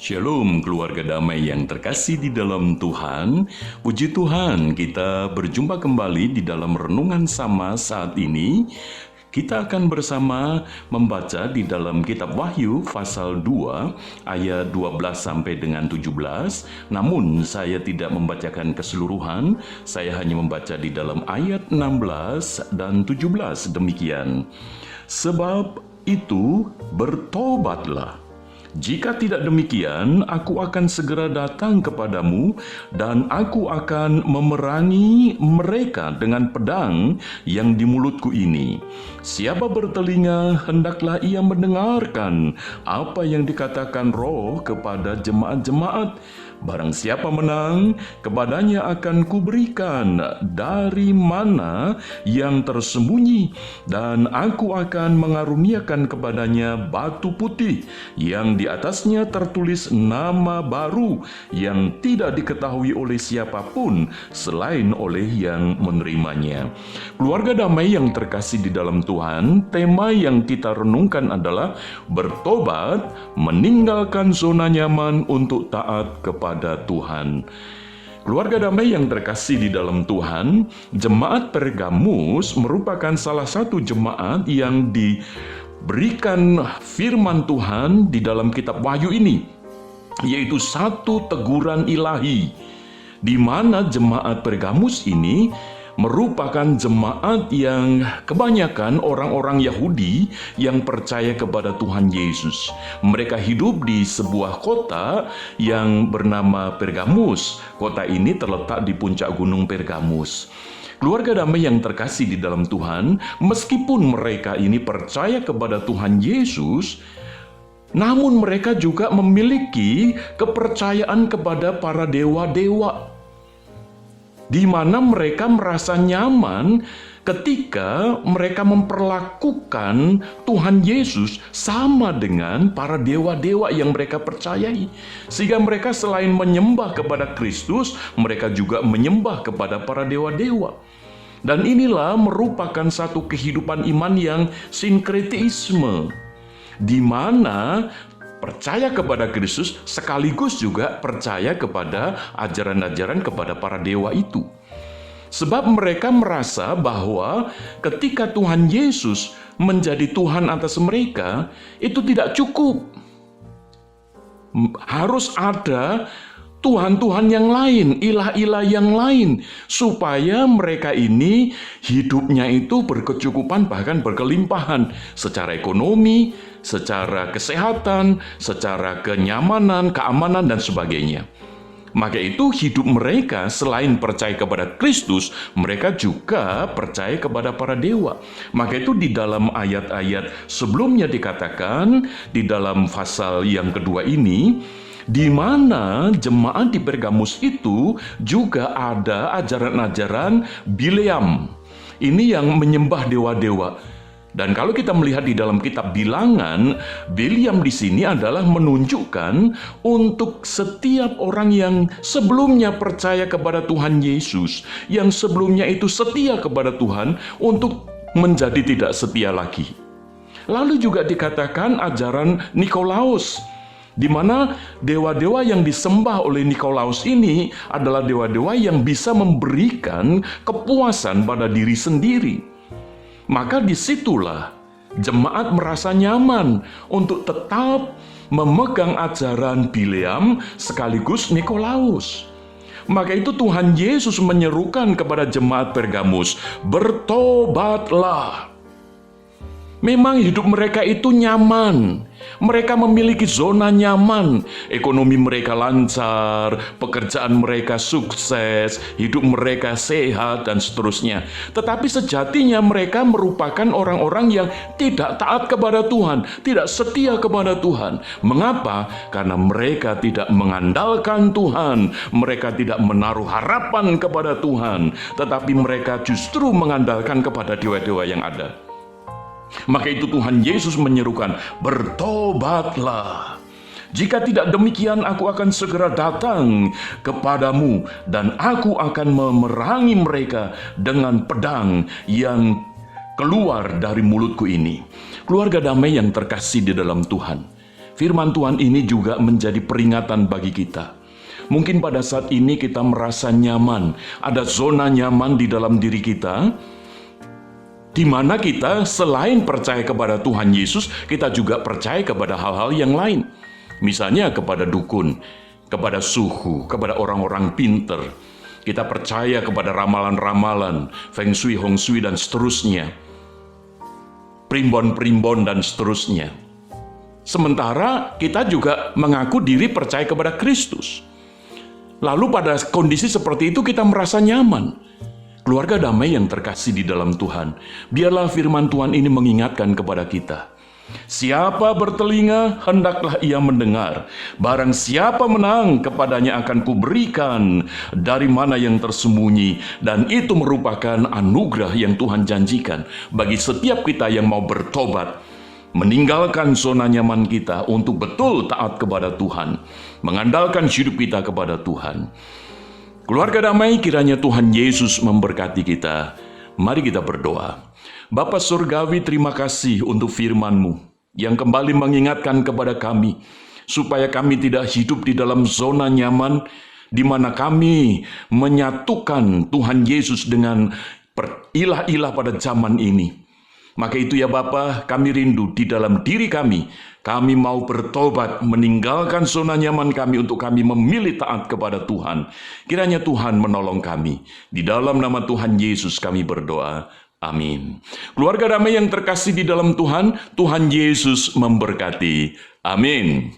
Shalom keluarga damai yang terkasih di dalam Tuhan. Puji Tuhan, kita berjumpa kembali di dalam renungan sama saat ini. Kita akan bersama membaca di dalam kitab Wahyu pasal 2 ayat 12 sampai dengan 17. Namun saya tidak membacakan keseluruhan, saya hanya membaca di dalam ayat 16 dan 17 demikian. Sebab itu bertobatlah. Jika tidak demikian, aku akan segera datang kepadamu dan aku akan memerangi mereka dengan pedang yang di mulutku ini. Siapa bertelinga, hendaklah ia mendengarkan apa yang dikatakan Roh kepada jemaat-jemaat. Barang siapa menang, kepadanya akan kuberikan dari mana yang tersembunyi, dan aku akan mengaruniakan kepadanya batu putih yang di atasnya tertulis nama baru yang tidak diketahui oleh siapapun selain oleh yang menerimanya. Keluarga damai yang terkasih di dalam Tuhan, tema yang kita renungkan adalah bertobat, meninggalkan zona nyaman untuk taat kepada Tuhan. Keluarga damai yang terkasih di dalam Tuhan, jemaat Pergamus merupakan salah satu jemaat yang diberikan firman Tuhan di dalam kitab Wahyu ini, yaitu satu teguran ilahi, di mana jemaat Pergamus ini merupakan jemaat yang kebanyakan orang-orang Yahudi yang percaya kepada Tuhan Yesus. Mereka hidup di sebuah kota yang bernama Pergamus. Kota ini terletak di puncak gunung Pergamus. Keluarga damai yang terkasih di dalam Tuhan, meskipun mereka ini percaya kepada Tuhan Yesus, namun mereka juga memiliki kepercayaan kepada para dewa-dewa, di mana mereka merasa nyaman ketika mereka memperlakukan Tuhan Yesus sama dengan para dewa-dewa yang mereka percayai. Sehingga mereka selain menyembah kepada Kristus, mereka juga menyembah kepada para dewa-dewa. Dan inilah merupakan satu kehidupan iman yang sinkretisme, di mana percaya kepada Kristus sekaligus juga percaya kepada ajaran-ajaran kepada para dewa itu. Sebab mereka merasa bahwa ketika Tuhan Yesus menjadi Tuhan atas mereka, itu tidak cukup. Harus ada Tuhan-Tuhan yang lain, ilah-ilah yang lain, supaya mereka ini hidupnya itu berkecukupan, bahkan berkelimpahan secara ekonomi, secara kesehatan, secara kenyamanan, keamanan, dan sebagainya. Maka itu hidup mereka selain percaya kepada Kristus, mereka juga percaya kepada para dewa. Maka itu di dalam ayat-ayat sebelumnya dikatakan, di dalam pasal yang kedua ini, di mana jemaat di Pergamus itu juga ada ajaran-ajaran Bileam. Ini yang menyembah dewa-dewa. Dan kalau kita melihat di dalam kitab Bilangan, Bileam di sini adalah menunjukkan untuk setiap orang yang sebelumnya percaya kepada Tuhan Yesus, yang sebelumnya itu setia kepada Tuhan, untuk menjadi tidak setia lagi. Lalu juga dikatakan ajaran Nikolaus, di mana dewa-dewa yang disembah oleh Nikolaus ini adalah dewa-dewa yang bisa memberikan kepuasan pada diri sendiri. Maka disitulah jemaat merasa nyaman untuk tetap memegang ajaran Bileam sekaligus Nikolaus. Maka itu Tuhan Yesus menyerukan kepada jemaat Pergamus, bertobatlah. Memang hidup mereka itu nyaman. Mereka memiliki zona nyaman. Ekonomi mereka lancar, pekerjaan mereka sukses, hidup mereka sehat, dan seterusnya. Tetapi sejatinya mereka merupakan orang-orang yang tidak taat kepada Tuhan, tidak setia kepada Tuhan. Mengapa? Karena mereka tidak mengandalkan Tuhan. Mereka tidak menaruh harapan kepada Tuhan, tetapi mereka justru mengandalkan kepada dewa-dewa yang ada. Maka itu Tuhan Yesus menyerukan, bertobatlah. Jika tidak demikian, aku akan segera datang kepadamu dan aku akan memerangi mereka dengan pedang yang keluar dari mulutku ini. Keluarga damai yang terkasih di dalam Tuhan, firman Tuhan ini juga menjadi peringatan bagi kita. Mungkin pada saat ini kita merasa nyaman, ada zona nyaman di dalam diri kita, di mana kita selain percaya kepada Tuhan Yesus, kita juga percaya kepada hal-hal yang lain. Misalnya kepada dukun, kepada suhu, kepada orang-orang pinter. Kita percaya kepada ramalan-ramalan, feng shui, hong shui, dan seterusnya. Primbon-primbon dan seterusnya. Sementara kita juga mengaku diri percaya kepada Kristus. Lalu pada kondisi seperti itu kita merasa nyaman. Keluarga damai yang terkasih di dalam Tuhan, biarlah firman Tuhan ini mengingatkan kepada kita. Siapa bertelinga, hendaklah ia mendengar. Barang siapa menang, kepadanya akan kuberikan dari mana yang tersembunyi. Dan itu merupakan anugerah yang Tuhan janjikan bagi setiap kita yang mau bertobat, meninggalkan zona nyaman kita untuk betul taat kepada Tuhan, mengandalkan hidup kita kepada Tuhan. Keluarga damai, kiranya Tuhan Yesus memberkati kita. Mari kita berdoa. Bapa Surgawi, terima kasih untuk firman-Mu yang kembali mengingatkan kepada kami, supaya kami tidak hidup di dalam zona nyaman, di mana kami menyatukan Tuhan Yesus dengan ilah-ilah pada zaman ini. Maka itu ya Bapa, kami rindu di dalam diri kami mau bertobat, meninggalkan zona nyaman kami untuk kami memilih taat kepada Tuhan. Kiranya Tuhan menolong kami. Di dalam nama Tuhan Yesus kami berdoa. Amin. Keluarga damai yang terkasih di dalam Tuhan, Tuhan Yesus memberkati. Amin.